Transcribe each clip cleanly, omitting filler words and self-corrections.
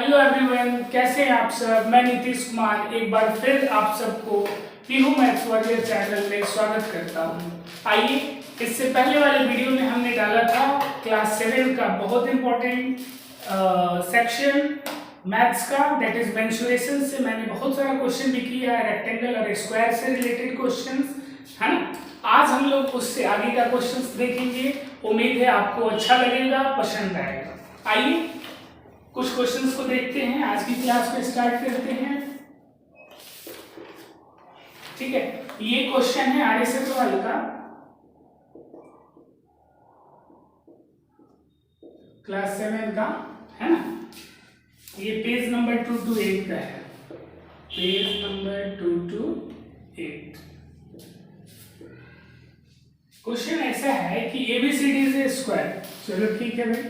Hello everyone, कैसे हैं आप सब। मैं नीतीश कुमार एक बार फिर आप सबको पीहू मैथ्स वॉरियर चैनल में स्वागत करता हूं। आइए, इससे पहले वाले वीडियो में हमने डाला था क्लास 7 का बहुत इंपॉर्टेंट सेक्शन मैथ्स का, दैट इज मेंसुरेशन से मैंने बहुत सारा क्वेश्चन भी किया है, रेक्टेंगल और स्क्वायर से रिलेटेड क्वेश्चंस, है ना। आज हम लोग उससे आगे का क्वेश्चंस देखेंगे। उम्मीद है आपको अच्छा लगेगा, पसंद आएगा। आइए कुछ क्वेश्चंस को देखते हैं, आज की क्लास को स्टार्ट करते हैं। ठीक है, ये क्वेश्चन है आरएसएस का, क्लास 7 का, है ना। ये पेज नंबर 228 का है, पेज नंबर 228। क्वेश्चन ऐसा है कि एबीसीडी इज ए स्क्वायर। चलो ठीक है भाई,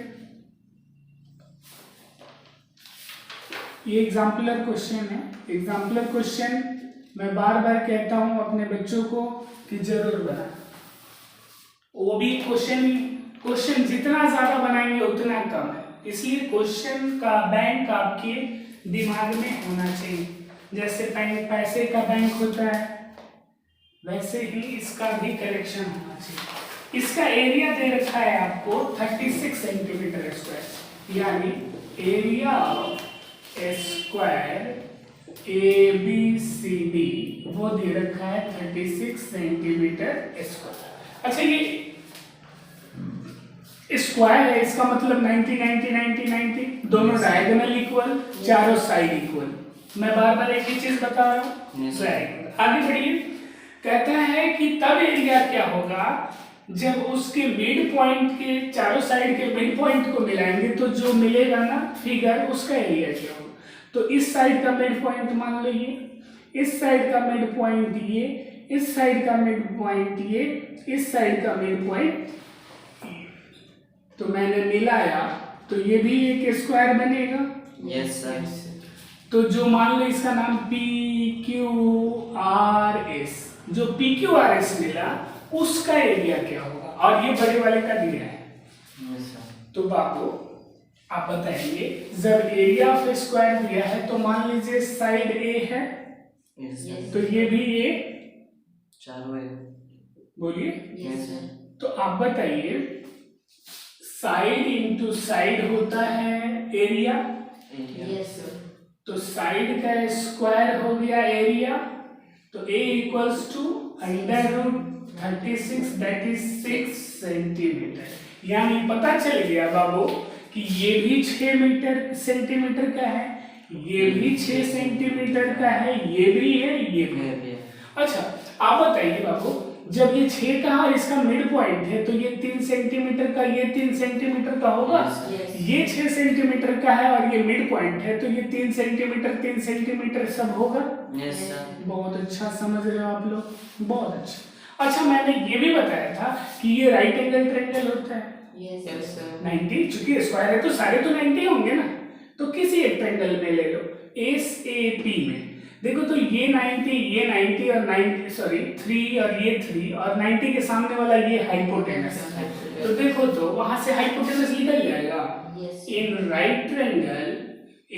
ये एग्जाम्पलर क्वेश्चन है। एग्जाम्पलर क्वेश्चन मैं बार बार कहता हूं अपने बच्चों को कि जरूर बनाएं। वो भी क्वेश्चन जितना ज्यादा बनाएंगे उतना कम है, इसलिए क्वेश्चन का बैंक आपके दिमाग में होना चाहिए। जैसे पैसे का बैंक होता है, वैसे ही इसका भी करेक्शन होना चाहिए। इसका एरिया दे रखा है आपको 36 सेंटीमीटर स्क्वायर, यानी area of square A B C D वो दे रखा है 36 सेंटीमीटर स्क्वायर। अच्छा, ये स्क्वायर है, इसका मतलब 90 90 90 90 दोनों डायगोनल इक्वल, चारों साइड इक्वल। मैं बार बार एक ही चीज बता रहा हूँ। आगे बढ़िए, कहता है कि तब एरिया क्या होगा जब उसके मिड पॉइंट के चारों साइड के मिड पॉइंट को मिलाएंगे तो जो मिलेगा ना फिगर, उसका एरिया क्या होगा। तो इस साइड का मिड पॉइंट मान लो ये, इस साइड का मिड पॉइंट ये, इस साइड का मिड पॉइंट ये, इस साइड का मिड पॉइंट, तो मैंने मिलाया तो ये भी एक स्क्वायर बनेगा। Yes sir. तो जो मान लो इसका नाम पी क्यू आर एस, जो पी क्यू आर एस मिला उसका एरिया क्या होगा, और ये बड़े वाले का दिया है। Yes sir. तो बाबू आप बताएंगे, जब एरिया ऑफ स्क्वायर दिया है तो मान लीजिए साइड ए है, यस सर। तो ये भी ए, चारों है। बोलिए। Yes sir. तो आप बताइए, साइड इंटू साइड होता है एरिया। Yes sir. तो साइड का स्क्वायर हो गया एरिया, तो a equals to under root 36, that is 6 centimetre. यानी पता चल गया बाबू कि ये भी 6 सेंटीमीटर का है, ये भी 6 सेंटीमीटर का है, ये भी है, ये भी है। अच्छा, आप बताइए बाबू, जब ये 6 का और इसका मिड पॉइंट है तो ये 3 सेंटीमीटर का, ये 3 सेंटीमीटर का होगा। ये 6 सेंटीमीटर का है और ये मिड पॉइंट है, तो ये 3 सेंटीमीटर सब होगा। Yes sir. बहुत अच्छा समझ रहे हो आप लोग, बहुत अच्छा। अच्छा, मैंने ये भी बताया था कि ये राइट एंगल ट्रायंगल होता है। Yes sir. 90, चूंकि स्क्वायर है तो सारे तो 90 होंगे ना, तो किसी एक ट्रायंगल में ले लो, एस ए पी में देखो, तो ये 90 और 90 सॉरी 3 और ये 3 और 90 के सामने वाला ये हाइपोटेनस है। तो देखो तो वहां से हाइपोटेनस निकल जाएगा। In right triangle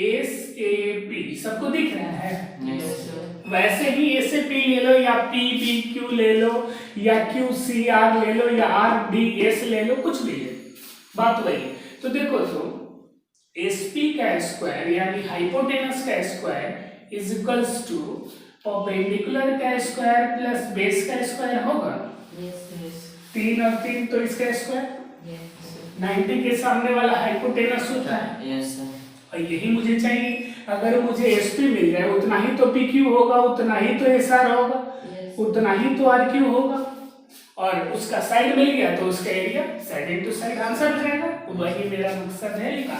S A P सबको दिख रहा है। Yes sir. वैसे ही एस ए पी ले लो, या पी बी क्यू ले लो, या क्यू सी आर ले लो, या आर डी एस ले लो, कुछ भी ले, बात वही। तो देखो तो एस पी का स्क्वायर यानी हाइपोटेनस का square is equals to perpendicular का स्क्वायर प्लस बेस का स्क्वायर होगा। यस 3 और 3 तो इसका स्क्वायर, 90 के सामने वाला हाइपोटेनस होता है। Yes sir. और यही मुझे चाहिए। अगर मुझे एसपी मिल जाए उतना ही तो पीक्यू होगा, उतना ही तो एसआर होगा, उतना ही तो आरक्यू होगा, और उसका साइड मिल गया तो उसका area side into side answer हो जाएगा। वही मेरा मकसद है लिखा,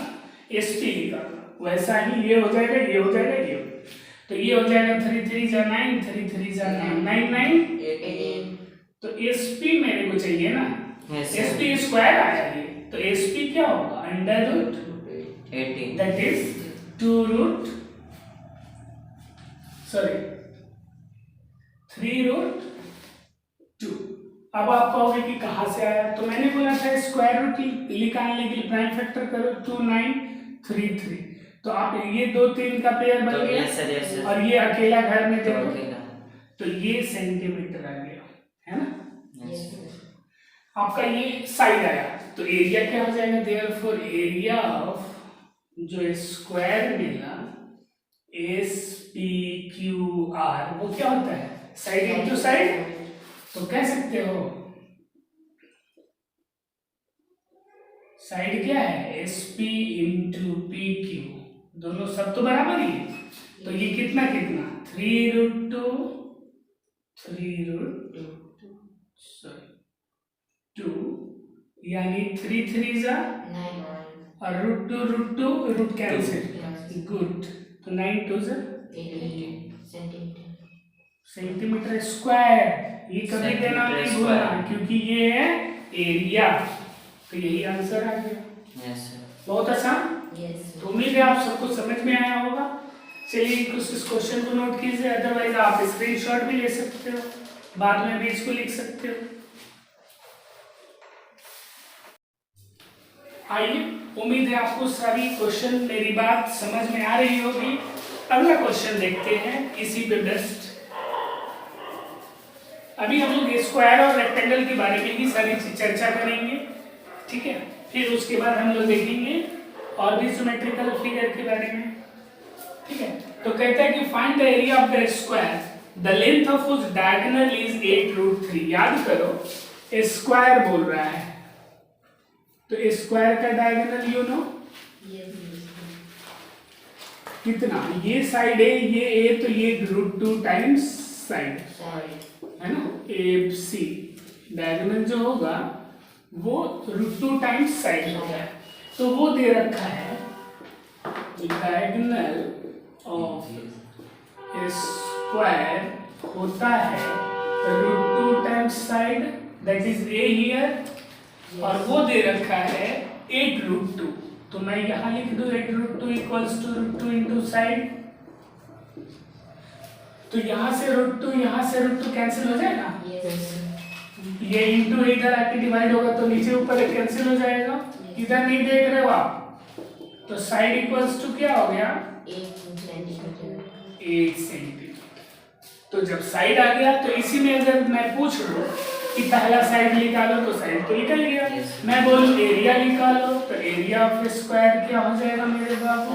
एसपी निकालना। वैसा ही ये हो जाएगा, ये हो जाएगा, ये तो ये हो जाएगा 3 3 जा 9, 3 3 जा 9, 9 9 18। तो एसपी मेरे को चाहिए ना। यस एसपी स्क्वायर आया ये, तो एसपी क्या होगा, under root 18, that is 2 root 3 root 2। अब आप कहोगे कि कहां से आया, तो मैंने बोला था स्क्वायर रूट निकालने के लिए प्राइम फैक्टर करो, 2 9 3 3। तो आप ये 2 3 का पेयर बन तो गया यस सर और ये अकेला घर में तो देखो अकेला तो ये सेंटीमीटर आ गया है ना। यस आपका ये साइड आया तो एरिया क्या हो जाएगा, देयरफॉर एरिया ऑफ जो स्क्वायर मिला SPQR वो क्या होता है, साइड इंटू साइड। तो कह सकते हो साइड क्या है SP इंटू PQ, दोनों सब तो बराबर ही है। तो ये कितना कितना 3√2 यानी 3 3 जा 9 और √2 रूट कैंसिल गुड, तो 9 2 जा 18 सेंटीमीटर सेंटीमीटर स्क्वायर। ये कभी देना नहीं सेंटीमीटर भूलना स्क्वायर। क्योंकि ये है एरिया। तो यही आंसर आ गया, यस सर बहुत आसान। यस तो उम्मीद है आप सबको समझ में आया होगा। चलिए कुछ इस क्वेश्चन को नोट कीजिए, अदरवाइज आप स्क्रीनशॉट भी ले सकते हो, बाद में भी इसको लिख सकते हो। आइए, उम्मीद है आपको सारी क्वेश्चन मेरी बात समझ में आ रही होगी। अगला क्वेश्चन देखते हैं इसी पे बेस्ट। अभी हम लोग स्क्वायर और रेक्टेंगल के बारे में ही सारी चर्चा करेंगे, ठीक है। फिर उसके बाद हम लोग देखेंगे और भी ज्योमेट्रिकल फिगर के बारे में, ठीक है। तो कहता है कि find the area of the square, the length of उस डायगोनल इज 8√3। याद करो स्क्वायर बोल रहा है, तो स्क्वायर का डायगोनल यू नो कितना, ये साइड है ये ए, तो ये √2 टाइम्स साइड है ना, AC डायगोनल जो होगा वो √2 टाइम्स साइड होगा। तो वो दे रखा है डायगोनल ऑफ स्क्वायर होता है √2 times side, that is A here, और वो दे रखा है 8√2। तो मैं यहाँ लिख दूं 8√2 इक्वल्स टू √2 इंटू साइड। तो यहाँ से √2 कैंसिल हो जाएगा, ये इंटू इधर आके डिवाइड होगा तो नीचे ऊपर कैंसिल हो जाएगा। इधर नहीं देख रहे हो आप, तो साइड इक्वल्स टू क्या हो गया 8 सेंटीमीटर। तो जब साइड आ गया तो इसी में अगर मैं पूछ लूं कि पहला साइड निकालो तो साइड तो निकल गया। मैं बोलूं एरिया निकालो तो एरिया ऑफ स्क्वायर क्या हो जाएगा मेरे बाबू,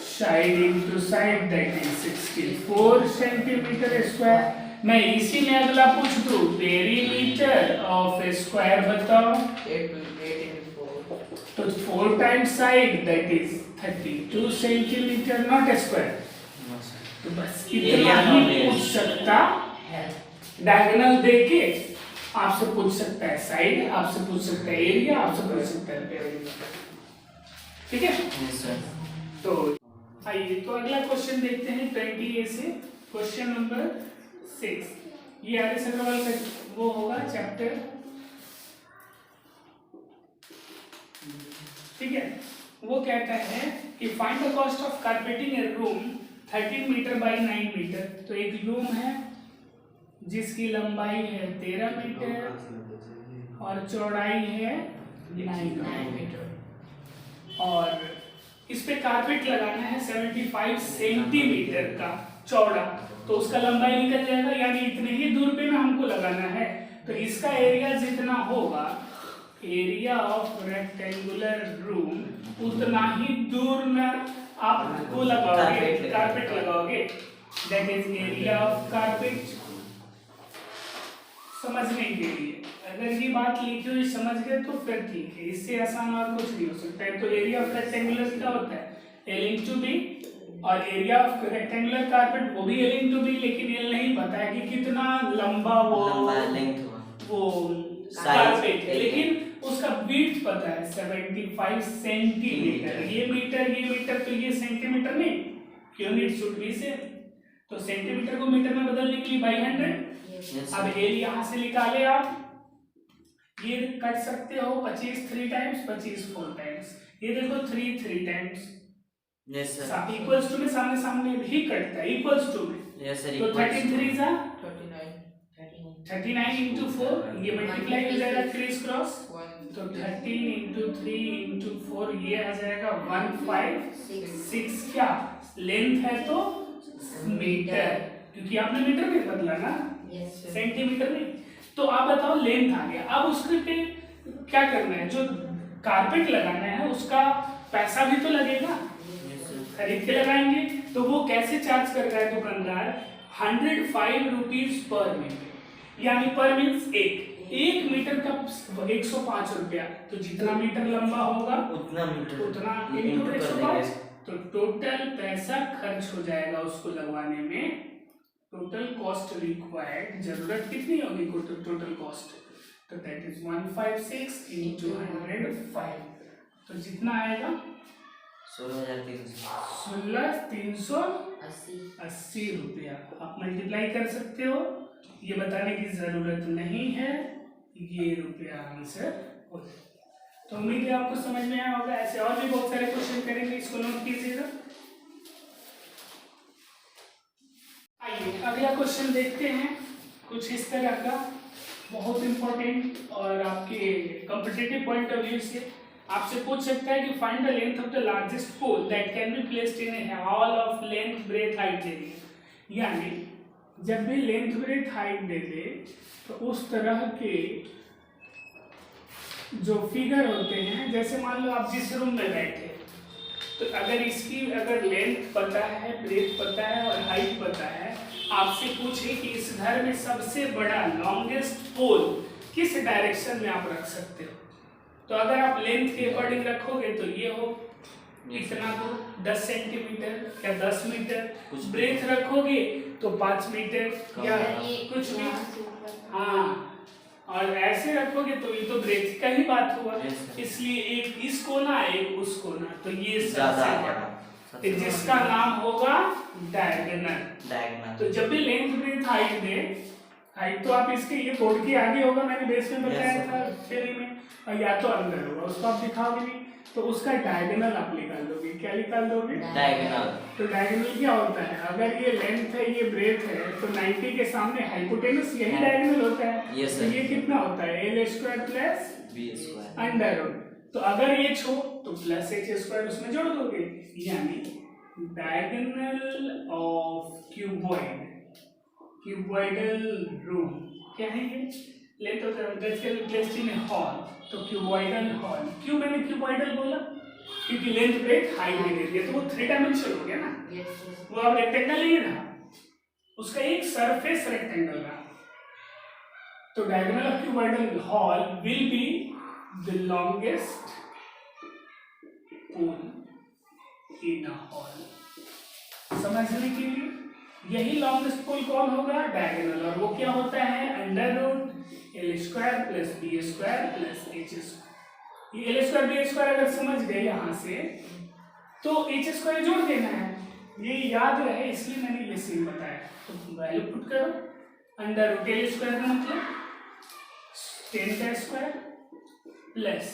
side into side that is 64 centimetre square. मैं इसी में अगला पूछ दूं पेरीमीटर ऑफ स्क्वायर बताओ, 8 तो 4 times side that is 32 centimetre not square. तो बस इतना ही पूछ सकता है, डायगोनल देके आपसे पूछ सकता है साइड, आपसे पूछ सकता है एरिया, आपसे पूछ सकता है पेरीमीटर, ठीक है। यस सर तो आइए तो अगला क्वेश्चन देखते हैं 20A से, क्वेश्चन नंबर 6। ये आगे अग्रवाल का वो होगा चैप्टर, ठीक है। वो कहता है कि find the cost of carpeting a room 13 metre by 9 metre. तो एक रूम है जिसकी लंबाई है 13 मीटर और चौड़ाई है 9 मीटर, और इस पे कारपेट लगाना है 75 सेंटीमीटर का चौड़ा, तो उसका लंबाई निकल जाएगा, यानी इतने ही दूर पे में हमको लगाना है। तो इसका एरिया जितना होगा, एरिया ऑफ रेक्टेंगुलर रूम, उतना ही दूर में आप वो लगाओगे, कारपेट लगाओगे, that is area of carpet. समझने के लिए अगर ये बात लिखी हुई समझ गए तो फिर ठीक है, इससे आसान और कुछ नहीं हो सकता है। तो एरिया ऑफ रेक्टेंगुलर क्या होता है L इंटू बी, और एरिया ऑफ रेक्टेंगुलर कारपेट वो भी L इंटू बी, लेकिन L नहीं पता है कि कितना लंबा वो लेंथ वो कारपेट है, लेकिन उसका बीट पता है 75 सेंटीमीटर। ये मीटर तो ये सेंटीमीटर नहीं, यूनिट शुड बी सेम। तो सेंटीमीटर को मीटर में बदलने के लिए बाई 100। अब एल यहाँ से निकाले आप, ये कट सकते हो 25 3 टाइम्स, 25 4 टाइम्स, ये देखो 3 3 times. Yes sir equals to में सामने सामने भी कटता है, इक्वल्स टू में। यस सर तो 33 जा 39 39 into 4, ये मल्टीप्लाई हो जाएगा क्रिस क्रॉस, तो 13 इंटू 3 इंटू 4 ये आ जाएगा 156 क्या लेंथ है तो मीटर, क्योंकि आपने मीटर में बदला ना सेंटीमीटर नहीं। तो आप बताओ लेंथ आ गया। अब उसके पे क्या करना है, जो कारपेट लगाना है उसका पैसा भी तो लगेगा, खरीद के लगाएंगे। तो वो कैसे चार्ज कर रहा है दुकानदार, 105 रुपीज पर मीटर, यानी पर मीन्स एक मीटर का 105 रुपया। तो जितना मीटर लंबा होगा उतना मीटर उतना इंटू 105, तो टोटल पैसा खर्च हो जाएगा उसको लगवाने में। टोटल कॉस्ट रिक्वायर्ड, जरूरत कितनी होगी टोटल कॉस्ट, तो दैट इज 156 इंटू 105, तो जितना आएगा 16,380 रुपया। आप मल्टीप्लाई कर सकते हो, ये बताने की जरूरत नहीं है, ये रुपया आंसर हो जाएगा। तो उम्मीद है आपको समझ में आया होगा। ऐसे और भी बहुत सारे क्वेश्चन करेंगे, इसको नोट कीजिएगा। आइए अगला क्वेश्चन देखते हैं, कुछ इस तरह का, बहुत इंपॉर्टेंट और आपके कॉम्पिटिटिव पॉइंट ऑफ व्यू से आपसे पूछ सकता है कि find the length of the largest pole that can be placed in a hall of length breadth height दे दी। यानी जब भी लेंथ ब्रेथ हाइट दे दे तो उस तरह के जो फिगर होते हैं, जैसे मान लो आप जिस रूम में बैठे, तो अगर इसकी अगर लेंथ पता है, ब्रेथ पता है और हाइट पता है, आपसे पूछे कि इस घर में सबसे बड़ा लॉन्गेस्ट पोल किस डायरेक्शन में आप रख सकते हो, तो अगर आप लेंथ के अकॉर्डिंग रखोगे तो ये हो इतना दूर 10 सेंटीमीटर या 10 मीटर, ब्रेथ रखोगे तो 5 मीटर या कुछ भी, हाँ, और ऐसे रखोगे तो ये तो ब्रेथ का ही बात हुआ। इसलिए एक इस कोना एक उस कोना, तो ये सबसे बड़ा, जिसका नाम होगा डायगोनल। तो जब भी लेंथ ब्रेथ हाइट दे, हाइट तो आप इसके ये बोर्ड के आगे होगा, मैंने बेस में बताया था थ्योरी में, और या तो अंदर होगा, उसको आप दिखाओगे नहीं, तो उसका डायगोनल आप निकाल दोगे। क्या निकाल दोगे? डायगोनल। तो डायगोनल क्या होता है, अगर ये लेंथ है ये ब्रेथ है तो 90 के सामने हाइपोटेनस यही डायगोनल होता है। तो ये कितना होता है, L square plus B square under root. तो अगर ये छो तो प्लस एच स्क्वायर उसमें जोड़ दोगे, यानी डायगोनल ऑफ क्यूबॉइडल रूम क्या है ये, length of the placed in a hall, तो क्यूबॉइडल हॉल। क्यों मैंने क्यूबॉइडल बोला, क्योंकि लेंथ ब्रेथ हाइट दे दिया, तो वो 3 डायमेंशन हो गया ना, वो अब रेक्टेंगल नहीं रहा, उसका एक सरफेस रेक्टेंगल रहा। तो diagonal of cuboidal hall will be the longest pole in a hall. समझने के लिए यही लॉन्गेस्ट पोल कौन होगा, डायगोनल, और वो क्या होता है, under root L square plus B square plus H square. ये एल स्क्वायर बी स्क्वायर अगर समझ गए यहाँ से, तो एच स्क्वायर जोड़ देना है, ये याद रहे, इसलिए मैंने ये सीन बताया। तो वैल्यू पुट करो, अंडर रूट एल स्क्वायर का मतलब 10 का स्क्वायर प्लस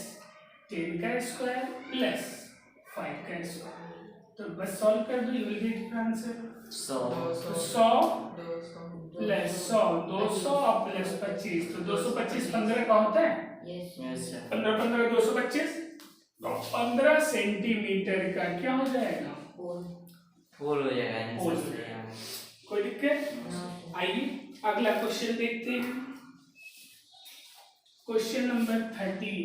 10 का स्क्वायर प्लस 5 का स्क्वायर, तो बस सॉल्व कर दो, you will get answer 100 plus 100 200 और प्लस 25, तो 225 15 का होता है, 15 15 225, तो 15 सेंटीमीटर का क्या हो जाएगा, पोल हो जाएगा। कोई दिक्कत? आइए अगला क्वेश्चन देखते हैं, क्वेश्चन नंबर 13।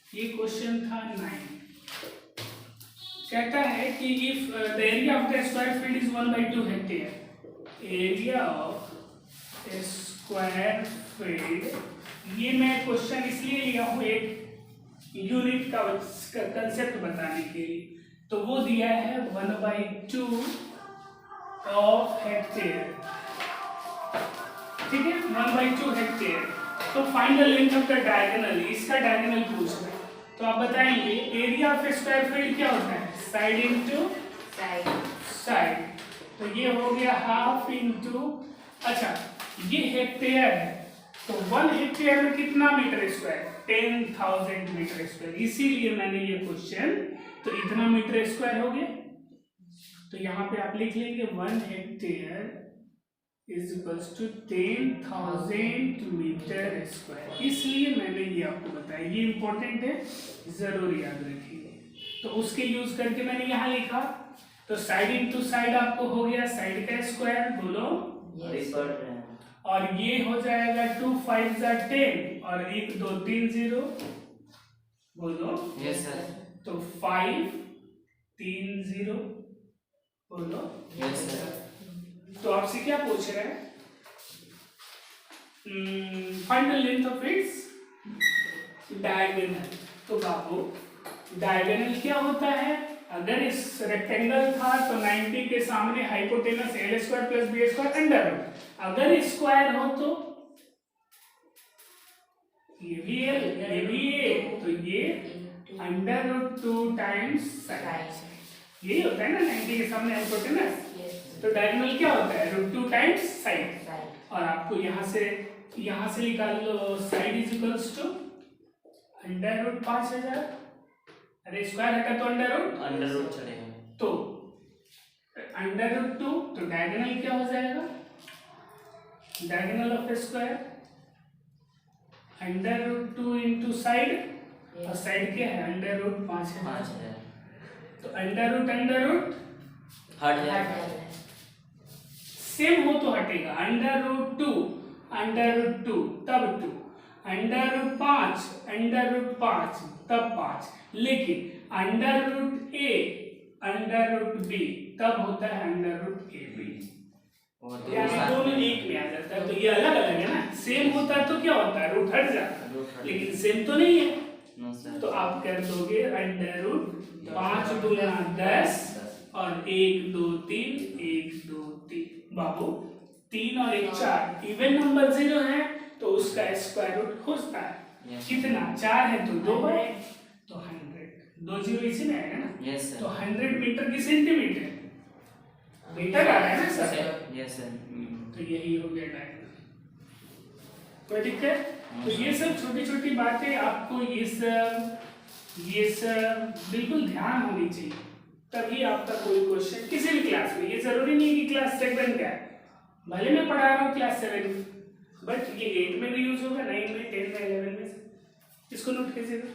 ये क्वेश्चन था 9। कहता है कि if the area of the square field is 1/2 hectare, area of square field, ये मैं क्वेश्चन इसलिए लिया हूँ एक यूनिट का कंसेप्ट बताने के लिए, तो वो दिया है 1/2 ऑफ हेक्टेयर, ठीक है, 1/2 हेक्टेयर। तो find the length of the diagonal, इसका डायगोनल पूछ रहा है, तो आप बताएंगे एरिया ऑफ स्क्वायर फील्ड क्या होता है, साइड इंटू साइड, तो ये हो गया हाफ इंटू, अच्छा ये हेक्टेयर है, तो 1 हेक्टेयर में कितना मीटर स्क्वायर, 10,000 मीटर स्क्वायर, इसीलिए मैंने ये क्वेश्चन, तो इतना मीटर स्क्वायर हो गया, तो यहाँ पे आप लिख लेंगे 1 hectare is equals to 10,000 metre square. इसलिए मैंने ये आपको बताया, ये इंपॉर्टेंट है, जरूर याद रखिए। तो उसके यूज करके मैंने यहाँ लिखा, तो साइड इंटू साइड आपको हो गया साइड का स्क्वायर, बोलो। और ये हो जाएगा 2 5 10 और 1 2 3 0, बोलो। Yes sir. तो 5 3 0, बोलो। Yes sir. तो आपसे क्या पूछ रहे हैं? Find the length of its diagonal. तो बाबू डायगोनल क्या होता है? अगर इस रेक्टेंगल था तो 90 के सामने hypotenuse L square plus B square under root. अगर स्क्वायर हो तो ये भी एल, ये भी ए, तो ये अंडर रूट 2 टाइम्स साइन। यही होता है ना 90 के सामने हाइपोटेनस। तो डायगोनल क्या होता है? Root 2 times side. और आपको यहाँ से निकाल लो, side is equals to under root 5000। अरे स्क्वायर हटा तो अंडर रूट चलेगा। तो अंडर रूट 2, तो डायगोनल क्या हो जाएगा? Diagonal of square under root 2 into side, और साइड क्या है? Under root 5000। तो अंडर रूट हट जाएगा। सेम हो तो हटेगा। अंडर रूट 2 तब 2, अंडर रूट 5 तब 5, लेकिन under root A under root B तब होता है अंडर रूट ए बी। यानी दोनों एक में आ जाता है। तो ये अलग अलग है ना, सेम होता है तो क्या होता है? रूट हट जाता है, लेकिन सेम तो नहीं है। तो आप कर दोगे अंडर रूट 5 दूना 10 और 1 2 3 1 2 3। बाबू 3 और 1 4, इवन नंबर 0 है तो उसका स्क्वायर रूट होता है। कितना? 4 है तो 2 है, तो 100। 2 0 इसी में आएगा ना। तो 100 मीटर की सेंटीमीटर मीटर आ रहा है ना सर। Yes sir. तो यही हो गया डायगोनल। कोई दिक्कत? तो ये सब छोटी छोटी बातें आपको ये सब बिल्कुल ध्यान होनी चाहिए, तभी आपका कोई क्वेश्चन किसी भी क्लास में, ये जरूरी नहीं कि क्लास 7 का है, भले मैं पढ़ा रहा हूँ क्लास 7 में, बट ये 8 में भी यूज होगा, 9 में, 10 में, 11 में। इसको नोट कीजिएगा।